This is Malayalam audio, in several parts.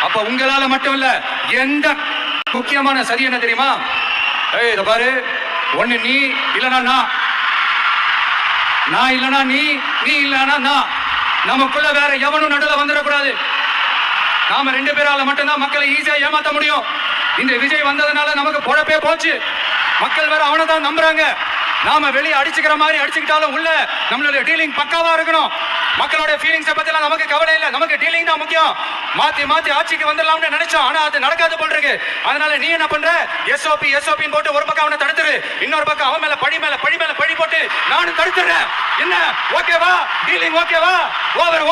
அப்ப உங்களால மட்டும் இல்ல, எந்த முக்கியமான சதி என்ன தெரியுமா? இத பாரு, ஒண்ணு நீ இல்லனா நான் இல்லனா நீ இல்லனா நான். நமக்குள்ள வேற எவனும் நடுல வந்துடக்கூடாது. நாம 2 பேரால மட்டும்தான் மக்களை ஈஸியா ஏமாத்த முடியும். இந்த விஜய் வந்ததுனால நமக்கு பொழப்பே போச்சு. மக்கள் வேற அவனை தான் நம்புறாங்க. நாம வெளியே அடிச்சுக்கிற மாதிரி அடிச்சுக்கிட்டாலும் உள்ள நம்மளுடைய டீலிங் பக்காவா இருக்கணும். மக்களோட ஃபீலிங்ஸை பத்திலாம் நமக்கு கவலை இல்லை. நமக்கு டீலிங் தான் முக்கியம். மாத்தி ஆட்சிக்கு வந்துடலாம்னு நினைச்சோம், ஆனா அது நடக்காது போல் இருக்கு. அதனால நீ என்ன பண்ற? எஸ்ஓபி போட்டு ஒரு பக்கம் அவனை தடுத்துரு, இன்னொரு பக்கம் அவன் மேல பழி போட்டு நானும் தடுத்துறேன். என்ன ஓகேவா? டீலிங் ஓகேவா? ஓவர்.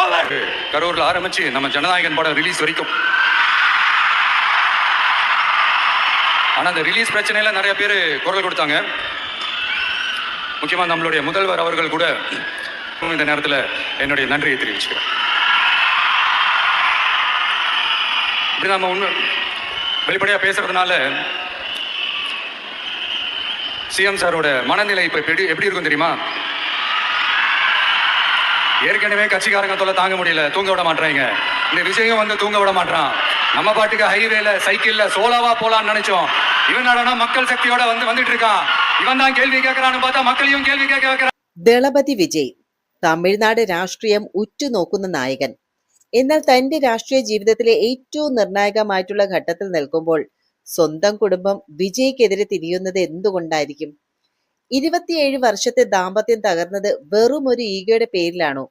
கரூர்ல ஆரம்பிச்சு நம்ம ஜனநாயகன் படம் ரிலீஸ் வரைக்கும், ஆனா அந்த ரிலீஸ் பிரச்சனையில நிறைய பேர் குரல் கொடுத்தாங்க. முக்கியமா நம்மளுடைய முதல்வர் அவர்கள் கூட இந்த நேரத்தில் என்னுடைய நன்றியை தெரிவிச்சுக்கிறேன். இப்படி நம்ம உண்மை வெளிப்படையா பேசுறதுனால சிஎம் சாரோட மனநிலை இப்ப எப்படி இருக்கும் தெரியுமா? ஏற்கனவே கட்சிக்காரங்க தொல்லை தாங்க முடியல, தூங்க விட மாட்டாங்க. இந்த விஷயம் வந்து தூங்க விட மாட்டான். நம்ம பாட்டுக்கு ஹைவேல சைக்கிள்ல சோலாவா போலான்னு நினைச்சோம். இவனாடனா மக்கள் சக்தியோட வந்துட்டு இருக்கான். இவன் தான் கேள்வி கேட்கறான்னு பார்த்தா மக்களையும் கேள்வி கேட்க வைக்கிறான். ദളപതി വിജയ് തമിഴ്നാട് രാഷ്ട്രീയം ഉറ്റുനോക്കുന്ന നായകൻ. എന്നാൽ തന്റെ രാഷ്ട്രീയ ജീവിതത്തിലെ ഏറ്റവും നിർണായകമായിട്ടുള്ള ഘട്ടത്തിൽ നിൽക്കുമ്പോൾ സ്വന്തം കുടുംബം വിജയ്ക്കെതിരെ തിരിയുന്നത് എന്തുകൊണ്ടായിരിക്കും? 27 വർഷത്തെ ദാമ്പത്യം തകർന്നത് വെറും ഒരു ഈഗോയുടെ പേരിലാണോ?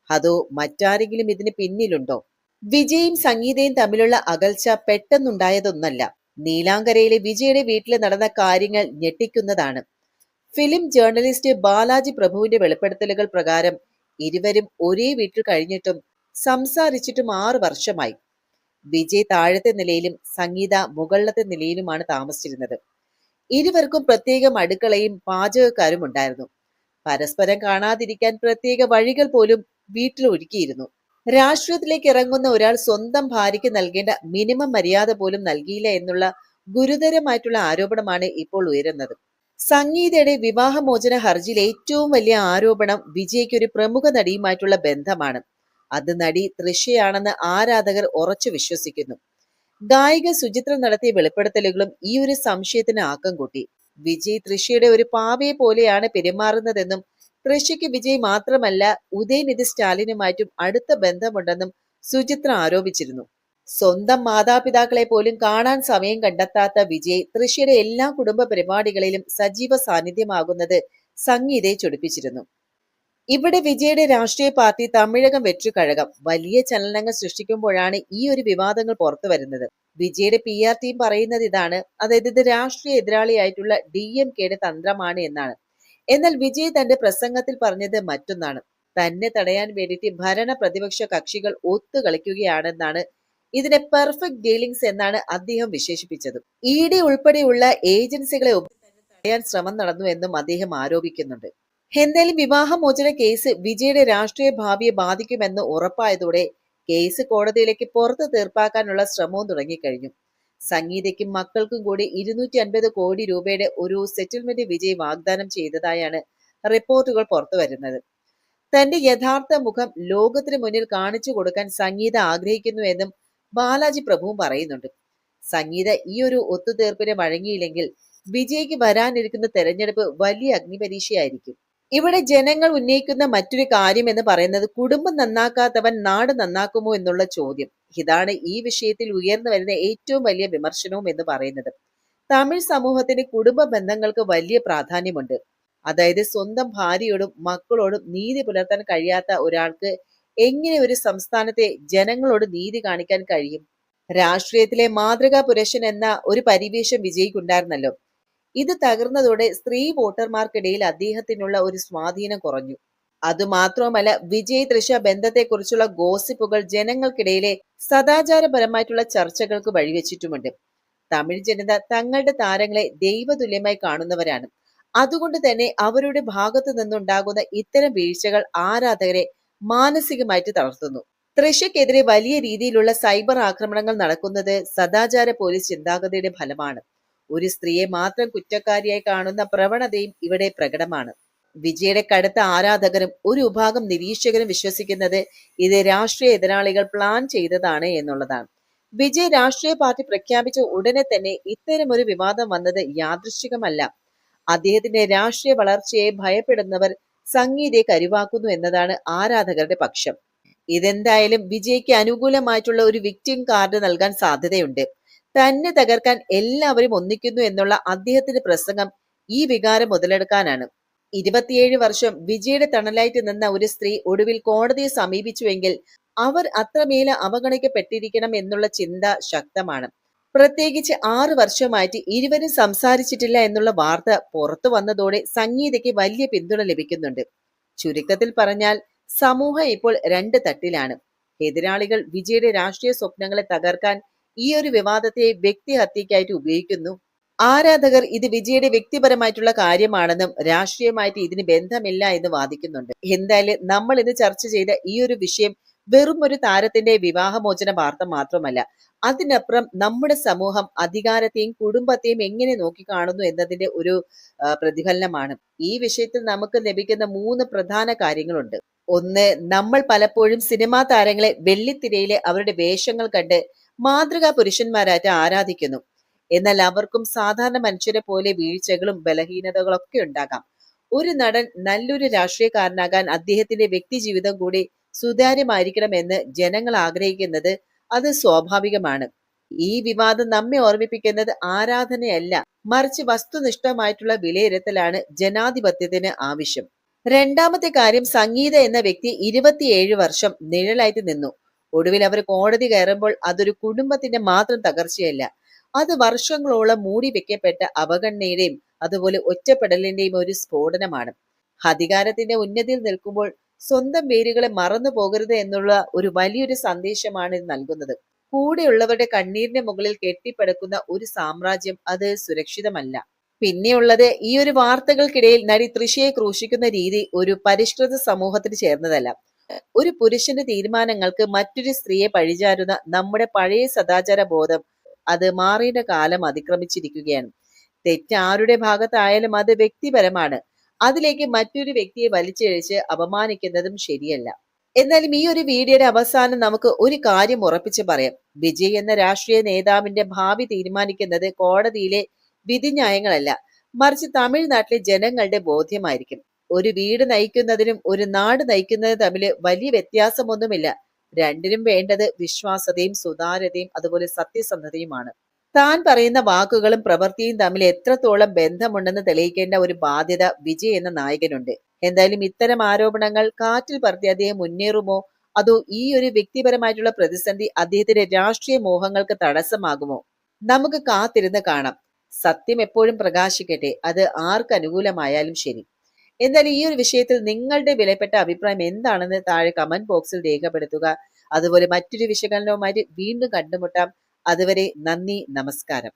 അതോ മറ്റാരെങ്കിലും ഇതിന് പിന്നിലുണ്ടോ? വിജയും സംഗീതയും തമ്മിലുള്ള അകൽച്ച പെട്ടെന്നുണ്ടായതൊന്നല്ല. നീലാങ്കരയിലെ വിജയുടെ വീട്ടിൽ നടന്ന കാര്യങ്ങൾ ഞെട്ടിക്കുന്നതാണ്. ഫിലിം ജേർണലിസ്റ്റ് ബാലാജി പ്രഭുവിന്റെ വെളിപ്പെടുത്തലുകൾ പ്രകാരം ഇരുവരും ഒരേ വീട്ടിൽ കഴിഞ്ഞിട്ടും സംസാരിച്ചിട്ടും 6 വർഷമായി. വിജയ് താഴത്തെ നിലയിലും സംഗീത മുകളിലത്തെ നിലയിലുമാണ് താമസിച്ചിരുന്നത്. ഇരുവർക്കും പ്രത്യേകം അടുക്കളയും പാചകക്കാരും ഉണ്ടായിരുന്നു. പരസ്പരം കാണാതിരിക്കാൻ പ്രത്യേക വഴികൾ പോലും വീട്ടിൽ ഒരുക്കിയിരുന്നു. രാഷ്ട്രീയത്തിലേക്ക് ഇറങ്ങുന്ന ഒരാൾ സ്വന്തം ഭാര്യയ്ക്ക് നൽകേണ്ട മിനിമം മര്യാദ പോലും നൽകിയില്ല എന്നുള്ള ഗുരുതരമായിട്ടുള്ള ആരോപണമാണ് ഇപ്പോൾ ഉയരുന്നത്. സംഗീതയുടെ വിവാഹമോചന ഹർജിയിലെ ഏറ്റവും വലിയ ആരോപണം വിജയ്ക്ക് ഒരു പ്രമുഖ നടിയുമായിട്ടുള്ള ബന്ധമാണ്. അത് നടി തൃഷയാണെന്ന് ആരാധകർ ഉറച്ചു വിശ്വസിക്കുന്നു. ഗായിക സുചിത്ര നടത്തിയ വെളിപ്പെടുത്തലുകളും ഈ ഒരു സംശയത്തിന് ആക്കം കൂട്ടി. വിജയ് തൃഷയുടെ ഒരു പാവയെ പോലെയാണ് പെരുമാറുന്നതെന്നും തൃഷയ്ക്ക് വിജയ് മാത്രമല്ല ഉദയനിധി സ്റ്റാലിനുമായിട്ടും അടുത്ത ബന്ധമുണ്ടെന്നും സുചിത്ര ആരോപിച്ചിരുന്നു. സ്വന്തം മാതാപിതാക്കളെ പോലും കാണാൻ സമയം കണ്ടെത്താത്ത വിജയ് തൃഷയുടെ എല്ലാ കുടുംബ പരിപാടികളിലും സജീവ സാന്നിധ്യമാകുന്നത് സംഗീതയെ ചൊടിപ്പിച്ചിരുന്നു. ഇവിടെ വിജയുടെ രാഷ്ട്രീയ പാർട്ടി തമിഴകം വെற்றி കഴകം വലിയ ചലനങ്ങൾ സൃഷ്ടിക്കുമ്പോഴാണ് ഈ ഒരു വിവാദങ്ങൾ പുറത്തു വരുന്നത്. വിജയുടെ PR ടീം പറയുന്നത് ഇതാണ്, അതായത് ഇത് രാഷ്ട്രീയ എതിരാളിയായിട്ടുള്ള DMKയുടെ തന്ത്രമാണ് എന്നാണ്. എന്നാൽ വിജയ് തന്റെ പ്രസംഗത്തിൽ പറഞ്ഞത് മറ്റൊന്നാണ്. തന്നെ തടയാൻ വേണ്ടിയിട്ട് ഭരണ പ്രതിപക്ഷ കക്ഷികൾ ഒത്തുകളിക്കുകയാണെന്നാണ്. ഇതിനെ പെർഫെക്റ്റ് ഡീലിംഗ്സ് എന്നാണ് അദ്ദേഹം വിശേഷിപ്പിച്ചത്. ED ഉൾപ്പെടെയുള്ള ഏജൻസികളെ തടയാൻ ശ്രമം നടന്നു എന്നും അദ്ദേഹം ആരോപിക്കുന്നുണ്ട്. എന്തായാലും വിവാഹമോചന കേസ് വിജയുടെ രാഷ്ട്രീയ ഭാവിയെ ബാധിക്കുമെന്ന് ഉറപ്പായതോടെ കേസ് കോടതിയിലേക്ക് പുറത്തു തീർപ്പാക്കാനുള്ള ശ്രമവും തുടങ്ങിക്കഴിഞ്ഞു. സംഗീതയ്ക്കും മക്കൾക്കും കൂടി 250 കോടി രൂപയുടെ ഒരു സെറ്റിൽമെന്റ് വിജയ് വാഗ്ദാനം ചെയ്തതായാണ് റിപ്പോർട്ടുകൾ പുറത്തു വരുന്നത്. തന്റെ യഥാർത്ഥ മുഖം ലോകത്തിന് മുന്നിൽ കാണിച്ചു കൊടുക്കാൻ സംഗീത ആഗ്രഹിക്കുന്നുവെന്നും ബാലാജി പ്രഭുവും പറയുന്നുണ്ട്. സംഗീത ഈ ഒരു ഒത്തുതീർപ്പിന് വഴങ്ങിയില്ലെങ്കിൽ വിജയ്ക്ക് വരാനിരിക്കുന്ന തെരഞ്ഞെടുപ്പ് വലിയ അഗ്നിപരീക്ഷയായിരിക്കും. ഇവിടെ ജനങ്ങൾ ഉന്നയിക്കുന്ന മറ്റൊരു കാര്യം എന്ന് പറയുന്നത് കുടുംബം നന്നാക്കാത്തവൻ നാട് നന്നാക്കുമോ എന്നുള്ള ചോദ്യം. ഇതാണ് ഈ വിഷയത്തിൽ ഉയർന്നു വരുന്ന ഏറ്റവും വലിയ വിമർശനവും എന്ന് പറയുന്നത്. തമിഴ് സമൂഹത്തിന് കുടുംബ ബന്ധങ്ങൾക്ക് വലിയ പ്രാധാന്യമുണ്ട്. അതായത് സ്വന്തം ഭാര്യയോടും മക്കളോടും നീതി പുലർത്താൻ കഴിയാത്ത ഒരാൾക്ക് എങ്ങനെ ഒരു സംസ്ഥാനത്തെ ജനങ്ങളോട് നീതി കാണിക്കാൻ കഴിയും? രാഷ്ട്രീയത്തിലെ മാതൃകാ പുരുഷൻ എന്ന ഒരു പരിവേഷം വിജയ്ക്കുണ്ടായിരുന്നല്ലോ. ഇത് തകർന്നതോടെ സ്ത്രീ വോട്ടർമാർക്കിടയിൽ അദ്ദേഹത്തിനുള്ള ഒരു സ്വാധീനം കുറഞ്ഞു. അതുമാത്രവുമല്ല, വിജയ് തൃഷ ബന്ധത്തെക്കുറിച്ചുള്ള ഗോസിപ്പുകൾ ജനങ്ങൾക്കിടയിലെ സദാചാരപരമായിട്ടുള്ള ചർച്ചകൾക്ക് വഴിവെച്ചിട്ടുമുണ്ട്. തമിഴ് ജനത തങ്ങളുടെ താരങ്ങളെ ദൈവതുല്യമായി കാണുന്നവരാണ്. അതുകൊണ്ട് തന്നെ അവരുടെ ഭാഗത്തു നിന്നുണ്ടാകുന്ന ഇത്തരം വീഴ്ചകൾ ആരാധകരെ മാനസികമായിട്ട് തളർത്തുന്നു. തൃഷയ്ക്കെതിരെ വലിയ രീതിയിലുള്ള സൈബർ ആക്രമണങ്ങൾ നടക്കുന്നത് സദാചാര പോലീസ് ചിന്താഗതിയുടെ ഫലമാണ്. ഒരു സ്ത്രീയെ മാത്രം കുറ്റക്കാരിയായി കാണുന്ന പ്രവണതയും ഇവിടെ പ്രകടമാണ്. വിജയുടെ കടുത്ത ആരാധകരും ഒരു വിഭാഗം നിരീക്ഷകരും വിശ്വസിക്കുന്നത് ഇത് രാഷ്ട്രീയ എതിരാളികൾ പ്ലാൻ ചെയ്തതാണ് എന്നുള്ളതാണ്. വിജയ് രാഷ്ട്രീയ പാർട്ടി പ്രഖ്യാപിച്ച ഉടനെ തന്നെ ഇത്തരമൊരു വിവാദം വന്നത് യാദൃശ്ചികമല്ല. അദ്ദേഹത്തിന്റെ രാഷ്ട്രീയ വളർച്ചയെ ഭയപ്പെടുന്നവർ സംഗീതയെ കരുവാക്കുന്നു എന്നതാണ് ആരാധകരുടെ പക്ഷം. ഇതെന്തായാലും വിജയ്ക്ക് അനുകൂലമായിട്ടുള്ള ഒരു വിക്ടിം കാർഡ് നൽകാൻ സാധ്യതയുണ്ട്. തന്നെ തകർക്കാൻ എല്ലാവരും ഒന്നിക്കുന്നു എന്നുള്ള അദ്ദേഹത്തിന്റെ പ്രസംഗം ഈ വികാരം മുതലെടുക്കാനാണ്. 27 വർഷം വിജയുടെ തണലായിട്ട് നിന്ന ഒരു സ്ത്രീ ഒടുവിൽ കോടതിയെ സമീപിച്ചുവെങ്കിൽ അവർ അത്രമേല അവഗണിക്കപ്പെട്ടിരിക്കണം എന്നുള്ള ചിന്ത ശക്തമാണ്. പ്രത്യേകിച്ച് 6 വർഷമായിട്ട് ഇരുവരും സംസാരിച്ചിട്ടില്ല എന്നുള്ള വാർത്ത പുറത്തു വന്നതോടെ സംഗീതയ്ക്ക് വലിയ പിന്തുണ ലഭിക്കുന്നുണ്ട്. ചുരുക്കത്തിൽ പറഞ്ഞാൽ സമൂഹം ഇപ്പോൾ 2 തട്ടിലാണ്. എതിരാളികൾ വിജയുടെ രാഷ്ട്രീയ സ്വപ്നങ്ങളെ തകർക്കാൻ ഈ ഒരു വിവാദത്തെ വ്യക്തിഹത്യക്കായിട്ട് ഉപയോഗിക്കുന്നു. ആരാധകർ ഇത് വിജയുടെ വ്യക്തിപരമായിട്ടുള്ള കാര്യമാണെന്നും രാഷ്ട്രീയമായിട്ട് ഇതിന് ബന്ധമില്ല എന്ന് വാദിക്കുന്നുണ്ട്. എന്തായാലും നമ്മൾ ഇന്ന് ചർച്ച ചെയ്ത ഈ ഒരു വിഷയം വെറും ഒരു താരത്തിന്റെ വിവാഹമോചന വാർത്ത മാത്രമല്ല, അതിനപ്പുറം നമ്മുടെ സമൂഹം അധികാരത്തെയും കുടുംബത്തെയും എങ്ങനെ നോക്കിക്കാണുന്നു എന്നതിന്റെ ഒരു പ്രതിഫലനമാണ്. ഈ വിഷയത്തിൽ നമുക്ക് ലഭിക്കുന്ന 3 പ്രധാന കാര്യങ്ങളുണ്ട്. ഒന്ന്, നമ്മൾ പലപ്പോഴും സിനിമാ താരങ്ങളെ വെള്ളിത്തിരയിലെ അവരുടെ വേഷങ്ങൾ കണ്ട് മാതൃകാ പുരുഷന്മാരായിട്ട് ആരാധിക്കുന്നു. എന്നാൽ അവർക്കും സാധാരണ മനുഷ്യരെ പോലെ വീഴ്ചകളും ബലഹീനതകളൊക്കെ ഉണ്ടാകാം. ഒരു നടൻ നല്ലൊരു രാഷ്ട്രീയക്കാരനാകാൻ അദ്ദേഹത്തിന്റെ വ്യക്തി ജീവിതം കൂടി സുതാര്യമായിരിക്കണമെന്ന് ജനങ്ങൾ ആഗ്രഹിക്കുന്നത് അത് സ്വാഭാവികമാണ്. ഈ വിവാദം നമ്മെ ഓർമ്മിപ്പിക്കുന്നത് ആരാധനയല്ല, മറിച്ച് വസ്തുനിഷ്ഠമായിട്ടുള്ള വിലയിരുത്തലാണ് ജനാധിപത്യത്തിന് ആവശ്യം. രണ്ടാമത്തെ കാര്യം, സംഗീത എന്ന വ്യക്തി 27 വർഷം നിഴലായിട്ട് നിന്നു. ഒടുവിൽ അവർ കോടതി കയറുമ്പോൾ അതൊരു കുടുംബത്തിന്റെ മാത്രം തകർച്ചയല്ല, അത് വർഷങ്ങളോളം മൂടി വെക്കപ്പെട്ട അവഗണനയുടെയും അതുപോലെ ഒറ്റപ്പെടലിന്റെയും ഒരു സ്ഫോടനമാണ്. അധികാരത്തിന്റെ ഉന്നതിയിൽ നിൽക്കുമ്പോൾ സ്വന്തം വേരുകളെ മറന്നു പോകരുത് എന്നുള്ള ഒരു വലിയൊരു സന്ദേശമാണ് ഇത് നൽകുന്നത്. കൂടെയുള്ളവരുടെ കണ്ണീരിന്റെ മുകളിൽ കെട്ടിപ്പടുക്കുന്ന ഒരു സാമ്രാജ്യം അത് സുരക്ഷിതമല്ല. പിന്നെയുള്ളത്, ഈ ഒരു വാർത്തകൾക്കിടയിൽ നടി തൃഷയെ ക്രൂശിക്കുന്ന രീതി ഒരു പരിഷ്കൃത സമൂഹത്തിന് ചേർന്നതല്ല. ഒരു പുരുഷന്റെ തീരുമാനങ്ങൾക്ക് മറ്റൊരു സ്ത്രീയെ പഴിചാരുന്ന നമ്മുടെ പഴയ സദാചാര ബോധം അത് മാറേണ്ട കാലം അതിക്രമിച്ചിരിക്കുകയാണ്. തെറ്റ് ആരുടെ ഭാഗത്തായാലും അത് വ്യക്തിപരമാണ്. അതിലേക്ക് മറ്റൊരു വ്യക്തിയെ വലിച്ചിഴച്ച് അപമാനിക്കുന്നതും ശരിയല്ല. എന്നാലും ഈ ഒരു വീഡിയോയുടെ അവസാനം നമുക്ക് ഒരു കാര്യം ഉറപ്പിച്ച് പറയാം. വിജയ് എന്ന രാഷ്ട്രീയ നേതാവിന്റെ ഭാവി തീരുമാനിക്കുന്നത് കോടതിയിലെ വിധിന്യായങ്ങളല്ല, മറിച്ച് തമിഴ്നാട്ടിലെ ജനങ്ങളുടെ ബോധ്യമായിരിക്കും. ഒരു വീട് നയിക്കുന്നതിനും ഒരു നാട് നയിക്കുന്നതിനും തമ്മിൽ വലിയ വ്യത്യാസമൊന്നുമില്ല. രണ്ടിനും വേണ്ടത് വിശ്വാസതയും സുതാര്യതയും അതുപോലെ സത്യസന്ധതയുമാണ്. താൻ പറയുന്ന വാക്കുകളും പ്രവൃത്തിയും തമ്മിൽ എത്രത്തോളം ബന്ധമുണ്ടെന്ന് തെളിയിക്കേണ്ട ഒരു ബാധ്യത വിജയ് എന്ന നായകനുണ്ട്. എന്തായാലും ഇത്തരം ആരോപണങ്ങൾ കാറ്റിൽ പറത്തി അദ്ദേഹം മുന്നേറുമോ, അതോ ഈ ഒരു വ്യക്തിപരമായിട്ടുള്ള പ്രതിസന്ധി അദ്ദേഹത്തിന്റെ രാഷ്ട്രീയ മോഹങ്ങൾക്ക് തടസ്സമാകുമോ? നമുക്ക് കാത്തിരുന്ന് കാണാം. സത്യം എപ്പോഴും പ്രകാശിക്കട്ടെ, അത് ആർക്ക് അനുകൂലമായാലും ശരി. എന്തായാലും ഈ ഒരു വിഷയത്തിൽ നിങ്ങളുടെ വിലപ്പെട്ട അഭിപ്രായം എന്താണെന്ന് താഴെ കമന്റ് ബോക്സിൽ രേഖപ്പെടുത്തുക. അതുപോലെ മറ്റൊരു വിശകലനവുമായിട്ട് വീണ്ടും കണ്ടുമുട്ടാം. അതുവരെ നന്ദി, നമസ്കാരം.